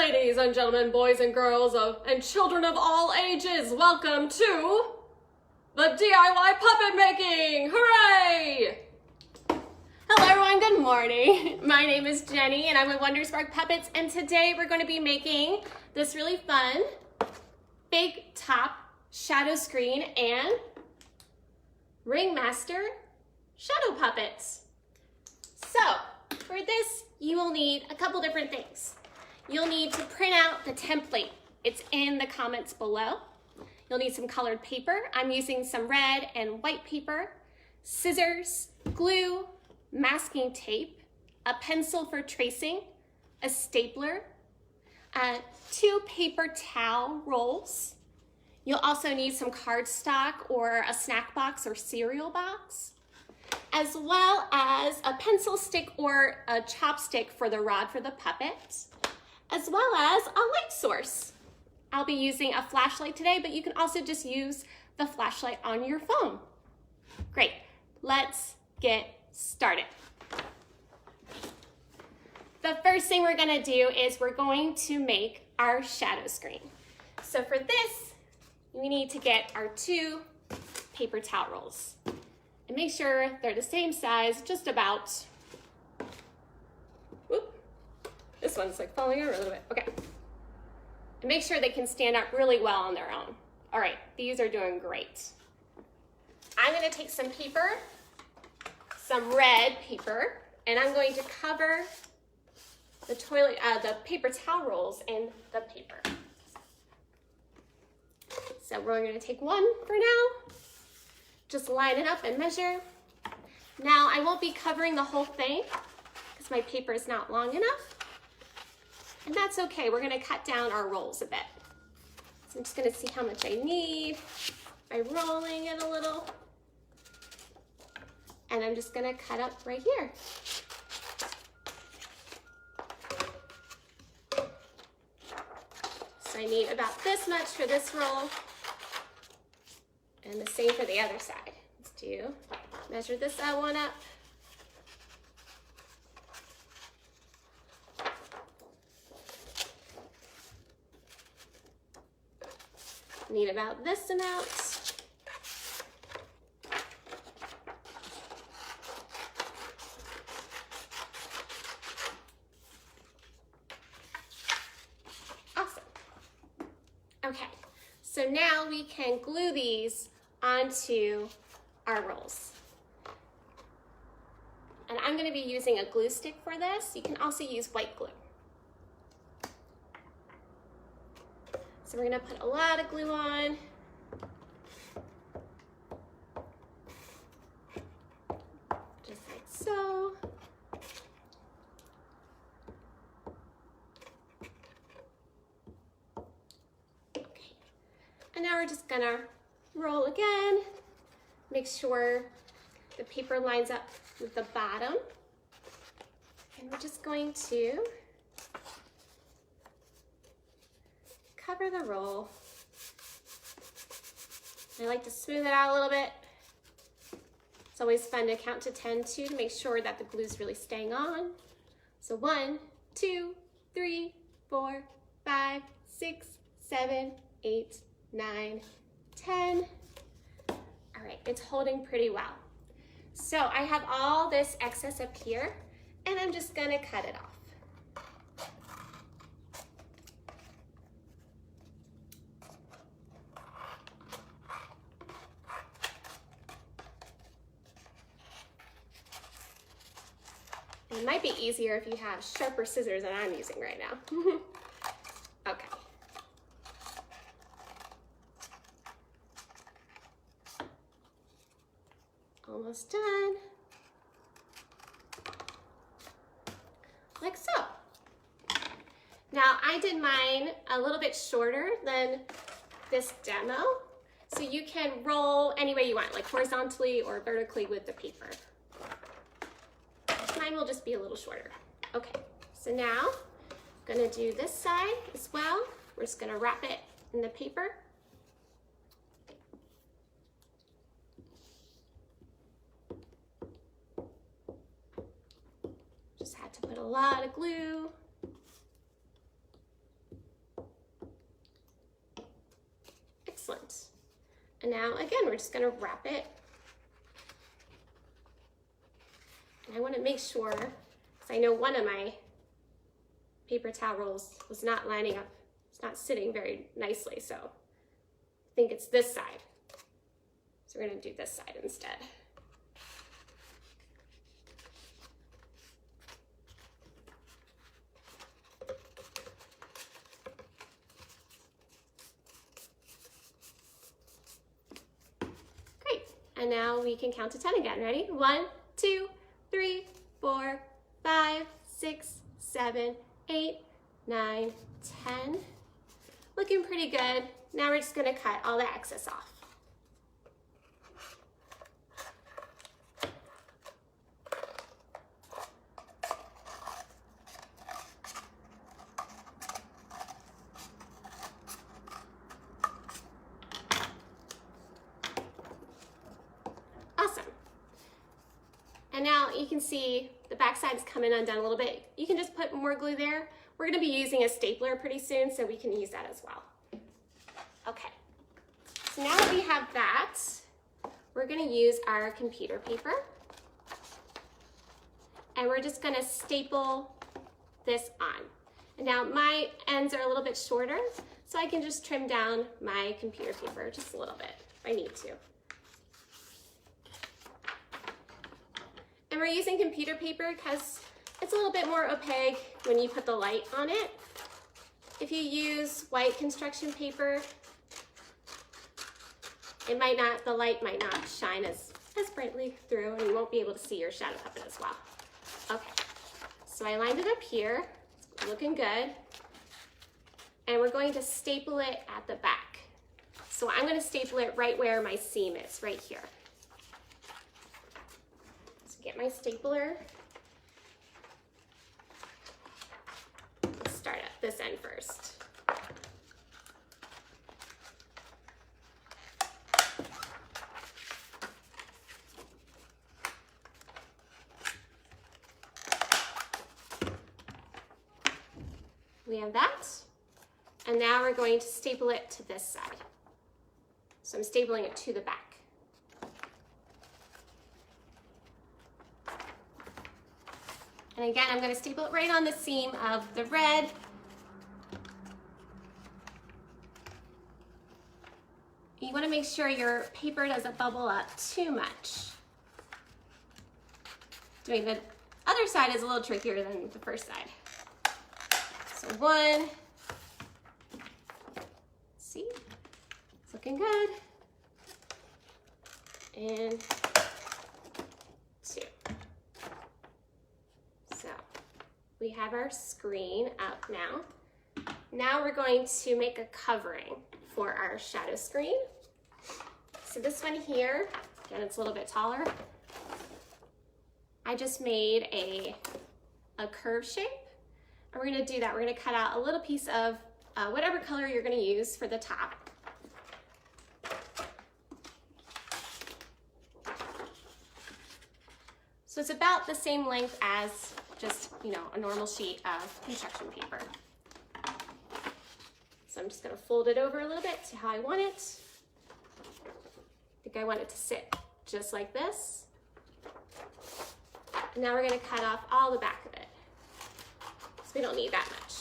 Ladies and gentlemen, boys and girls and children of all ages, welcome to the DIY puppet making! Hooray! Hello everyone, good morning. My name is Jenny and I'm with Wonderspark Puppets, and today we're going to be making this really fun big top shadow screen and Ringmaster Shadow Puppets. So for this, you will need a couple different things. You'll need to print out the template. It's in the comments below. You'll need some colored paper. I'm using some red and white paper, scissors, glue, masking tape, a pencil for tracing, a stapler, 2 paper towel rolls. You'll also need some cardstock or a snack box or cereal box, as well as a pencil stick or a chopstick for the rod for the puppet, as well as a light source. I'll be using a flashlight today, but you can also just use the flashlight on your phone. Great, let's get started. The first thing we're gonna do is we're going to make our shadow screen. So for this, we need to get our 2 paper towel rolls. And make sure they're the same size, just about. Whoop. This one's like falling over a little bit, okay. And make sure they can stand up really well on their own. All right, these are doing great. I'm gonna take some paper, some red paper, and I'm going to cover the paper towel rolls in the paper. So we're gonna take one for now. Just line it up and measure. Now I won't be covering the whole thing because my paper is not long enough. And that's okay, we're gonna cut down our rolls a bit. So I'm just gonna see how much I need by rolling it a little. And I'm just gonna cut up right here. So I need about this much for this roll. And the same for the other side. Let's measure this one up. Need about this amount. Awesome. Okay, so now we can glue these onto our rolls. And I'm going to be using a glue stick for this. You can also use white glue. So we're going to put a lot of glue on. Just like so. Okay. And now we're just going to roll again. Make sure the paper lines up with the bottom. And we're just going to cover the roll. I like to smooth it out a little bit. It's always fun to count to 10 too, to make sure that the glue is really staying on. So 1, 2, 3, 4, 5, 6, 7, 8, 9, 10. All right, it's holding pretty well. So I have all this excess up here, and I'm just gonna cut it off. It might be easier if you have sharper scissors than I'm using right now. Okay. Almost done. Like so. Now I did mine a little bit shorter than this demo, so you can roll any way you want, like horizontally or vertically with the paper. Mine will just be a little shorter. Okay, so now I'm gonna do this side as well. We're just gonna wrap it in the paper. Just had to put a lot of glue. And now, again, we're just gonna wrap it. And I wanna make sure, because I know one of my paper towel rolls was not lining up. It's not sitting very nicely, so I think it's this side. So we're gonna do this side instead. Great, and now we can count to 10 again. Ready? 1, 2, 3, 4, 5, 6, 7, 8, 9, 10. Looking pretty good. Now we're just gonna cut all the excess off. Awesome. And now you can see the back side is coming undone a little bit. You can just put more glue there. We're gonna be using a stapler pretty soon, so we can use that as well. Okay, so now that we have that, we're gonna use our computer paper. And we're just gonna staple this on. And now my ends are a little bit shorter, so I can just trim down my computer paper just a little bit if I need to. And we're using computer paper because it's a little bit more opaque when you put the light on it. If you use white construction paper, the light might not shine as brightly through, and you won't be able to see your shadow puppet as well. Okay, so I lined it up here, it's looking good. And we're going to staple it at the back. So I'm gonna staple it right where my seam is, right here. So get my stapler. Let's start at this end first. We have that, and now we're going to staple it to this side. So I'm stapling it to the back. And again, I'm going to staple it right on the seam of the red. You want to make sure your paper doesn't bubble up too much. Doing the other side is a little trickier than the first side. So 1, see, it's looking good, and 2. So we have our screen up now. Now we're going to make a covering for our shadow screen. So this one here, again, it's a little bit taller. I just made a curve shape. And we're gonna do that. We're gonna cut out a little piece of whatever color you're gonna use for the top. So it's about the same length as just, a normal sheet of construction paper. So I'm just gonna fold it over a little bit to how I want it. I think I want it to sit just like this. And now we're gonna cut off all the back of it. So we don't need that much.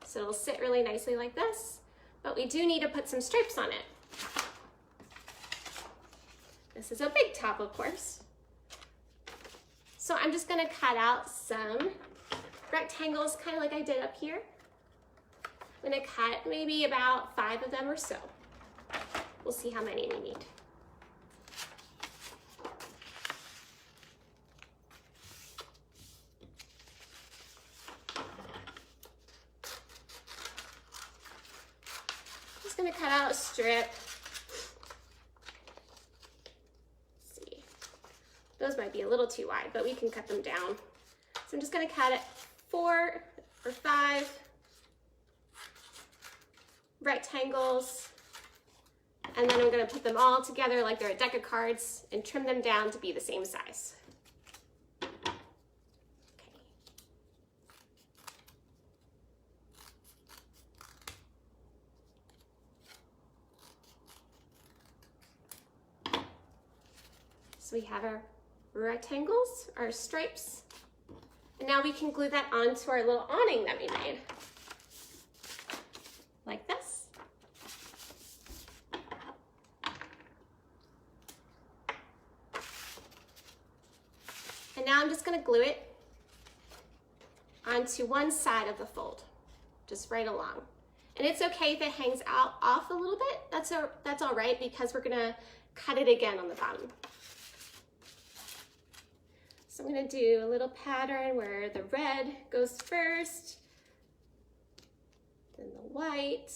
So it'll sit really nicely like this, but we do need to put some stripes on it. This is a big top, of course. So I'm just gonna cut out some rectangles, kind of like I did up here. I'm gonna cut maybe about 5 of them or so. We'll see how many we need. Just gonna cut out a strip. Let's see. Those might be a little too wide, but we can cut them down. So I'm just gonna cut it 4 or 5 rectangles, and then I'm gonna put them all together like they're a deck of cards and trim them down to be the same size. Okay. So we have our rectangles, our stripes, and now we can glue that onto our little awning that we made, like this. And now I'm just going to glue it onto one side of the fold, just right along. And it's okay if it hangs out off a little bit. That's all right, because we're going to cut it again on the bottom. So I'm going to do a little pattern where the red goes first, then the white.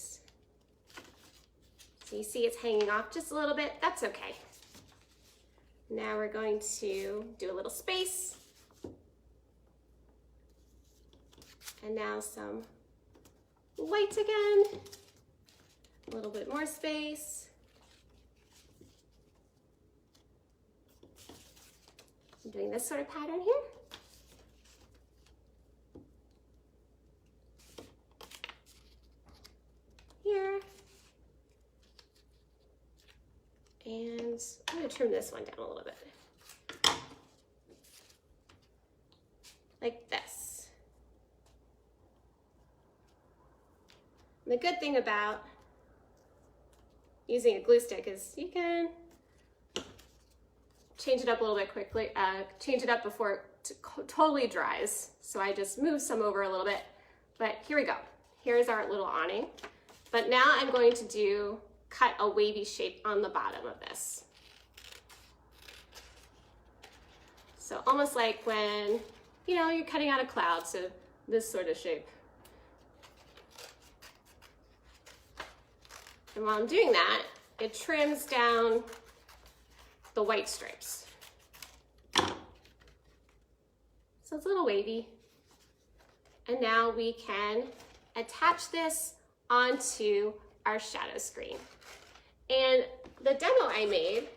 So you see it's hanging off just a little bit. That's okay. Now we're going to do a little space. And now some white again. A little bit more space. I'm doing this sort of pattern here. Here. And I'm going to trim this one down a little bit. Like this. And the good thing about using a glue stick is you can change it up a little bit quickly, change it up before it totally dries. So I just move some over a little bit, but here we go. Here's our little awning. But now I'm going to cut a wavy shape on the bottom of this. So almost like when, you're cutting out a cloud, so this sort of shape. And while I'm doing that, it trims down the white stripes. So it's a little wavy. And now we can attach this onto our shadow screen. And the demo I made,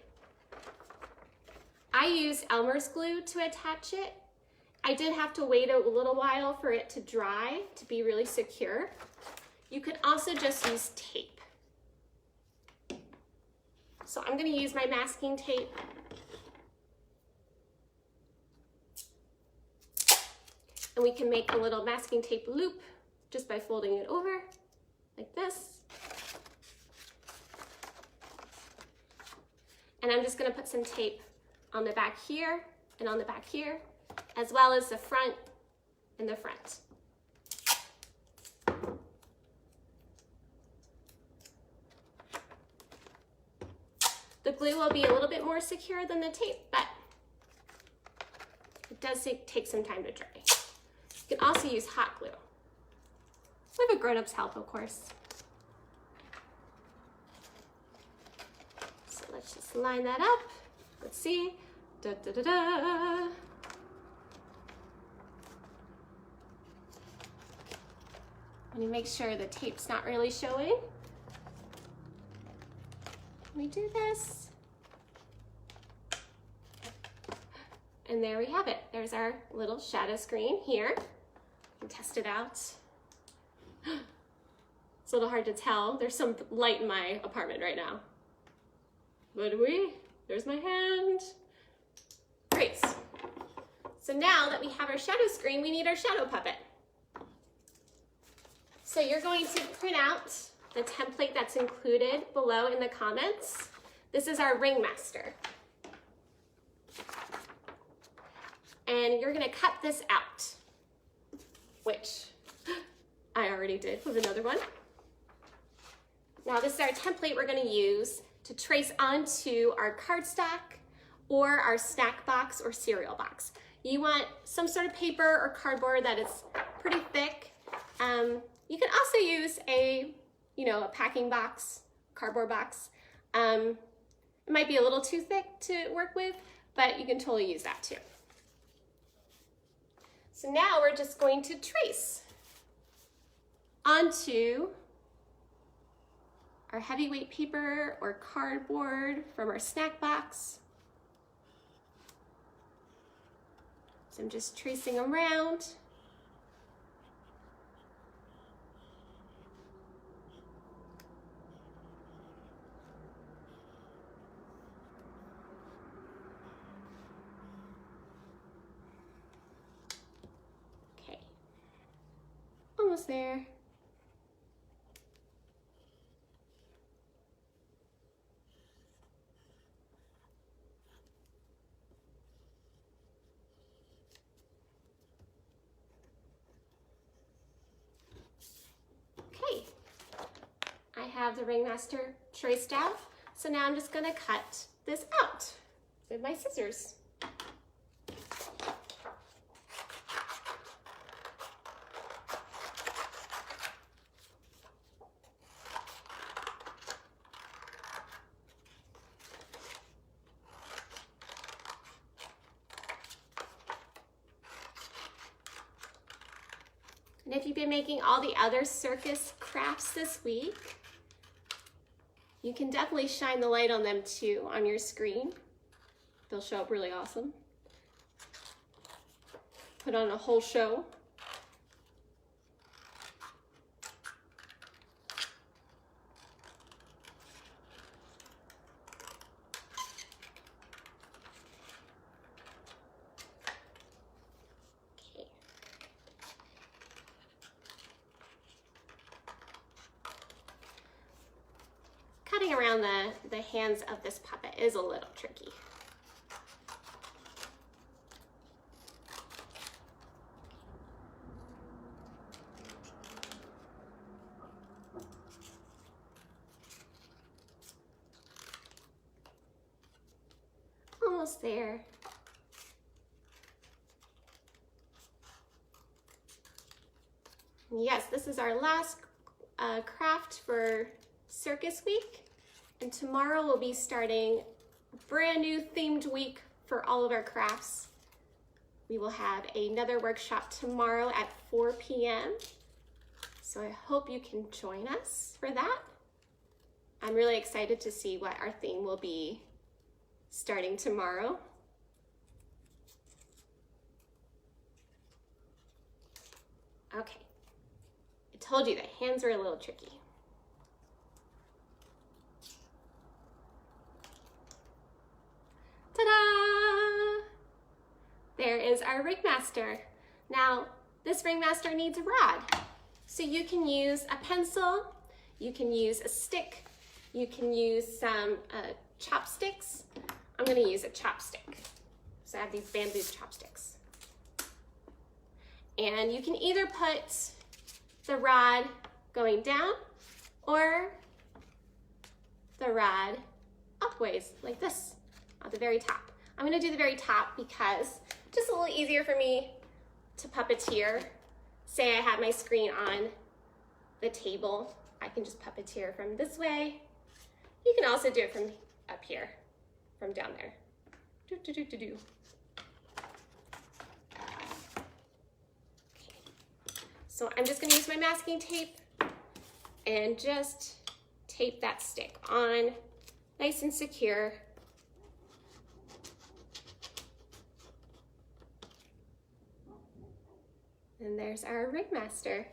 I used Elmer's glue to attach it. I did have to wait a little while for it to dry to be really secure. You could also just use tape. So I'm going to use my masking tape. And we can make a little masking tape loop just by folding it over like this. And I'm just going to put some tape on the back here and on the back here, as well as the front and the front. The glue will be a little bit more secure than the tape, but it does take some time to dry. You can also use hot glue with a grown-up's help, of course. So let's just line that up. Let's see. Da, da, da, da. Let me make sure the tape's not really showing. We do this. And there we have it. There's our little shadow screen here. And test it out. It's a little hard to tell. There's some light in my apartment right now. But there's my hand. Great. So now that we have our shadow screen, we need our shadow puppet. So you're going to print out the template that's included below in the comments. This is our Ringmaster. And you're gonna cut this out, which I already did with another one. Now this is our template we're gonna use to trace onto our cardstock or our snack box or cereal box. You want some sort of paper or cardboard that is pretty thick. You can also use a packing box, cardboard box. It might be a little too thick to work with, but you can totally use that too. So now we're just going to trace onto our heavyweight paper or cardboard from our snack box. So I'm just tracing around. there. Okay, I have the Ringmaster tray staff, so now I'm just gonna cut this out with my scissors. And if you've been making all the other circus crafts this week, you can definitely shine the light on them too on your screen. They'll show up really awesome. Put on a whole show. Cutting around the hands of this puppet is a little tricky. Almost there. Yes, this is our last craft for Circus Week, and tomorrow we'll be starting a brand new themed week for all of our crafts. We will have another workshop tomorrow at 4 p.m. So I hope you can join us for that. I'm really excited to see what our theme will be starting tomorrow. Okay, I told you the hands are a little tricky. Ta-da! There is our Ringmaster. Now, this Ringmaster needs a rod. So you can use a pencil, you can use a stick, you can use some chopsticks. I'm gonna use a chopstick. So I have these bamboo chopsticks. And you can either put the rod going down or the rod upways like this at the very top. I'm gonna do the very top because it's just a little easier for me to puppeteer. Say I have my screen on the table, I can just puppeteer from this way. You can also do it from up here, from down there. Do, do, do, do, do. Okay. So I'm just gonna use my masking tape and just tape that stick on nice and secure. And there's our Ringmaster.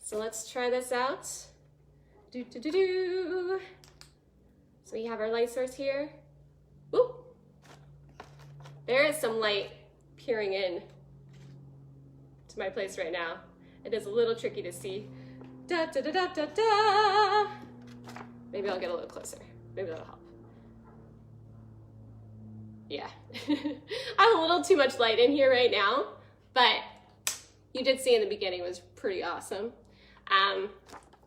So let's try this out. Do, do, do, do. So we have our light source here. Woo! There is some light peering in to my place right now. It is a little tricky to see. Da, da, da, da, da, da. Maybe I'll get a little closer. Maybe that'll help. Yeah. I have a little too much light in here right now, but you did see in the beginning it was pretty awesome.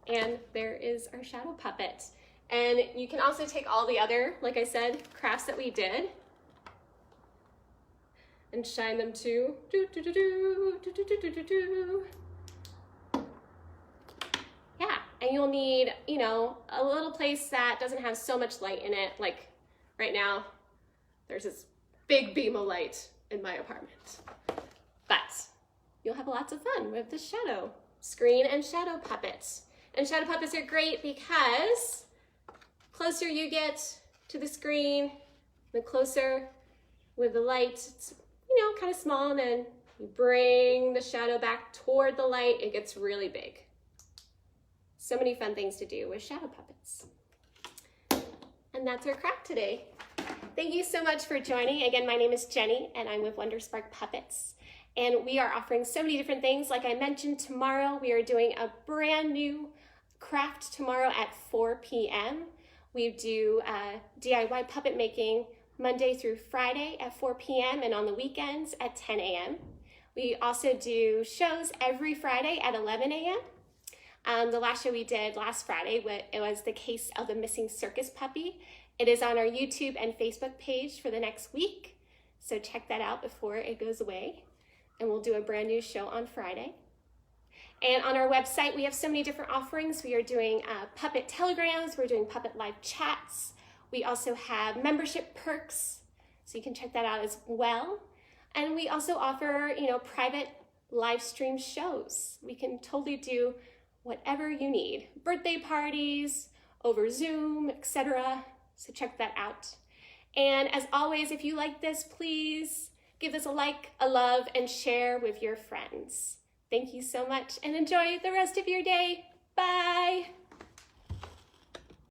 And there is our Shadow Puppet. And you can also take all the other, like I said, crafts that we did and shine them too. Do, do, do, do, do, do, do, do, do. Yeah, and you'll need, you know, a little place that doesn't have so much light in it. Like right now, there's this big beam of light in my apartment. But you'll have lots of fun with the shadow screen and shadow puppets. And shadow puppets are great because closer you get to the screen, the closer with the light, it's, you know, kind of small, and then you bring the shadow back toward the light, it gets really big. So many fun things to do with shadow puppets. And that's our craft today. Thank you so much for joining. Again, my name is Jenny, and I'm with Wonder Spark Puppets. And we are offering so many different things. Like I mentioned, tomorrow we are doing a brand new craft tomorrow at 4 p.m. We do DIY puppet making Monday through Friday at 4 p.m. and on the weekends at 10 a.m. We also do shows every Friday at 11 a.m. The last show we did last Friday, it was the case of the missing circus puppy. It is on our YouTube and Facebook page for the next week, so check that out before it goes away. And we'll do a brand new show on Friday. And on our website, we have so many different offerings. We are doing puppet telegrams, we're doing puppet live chats. We also have membership perks, so you can check that out as well. And we also offer, private live stream shows. We can totally do whatever you need. Birthday parties, over Zoom, etc. So check that out. And as always, if you like this, please give this a like, a love, and share with your friends. Thank you so much and enjoy the rest of your day. Bye.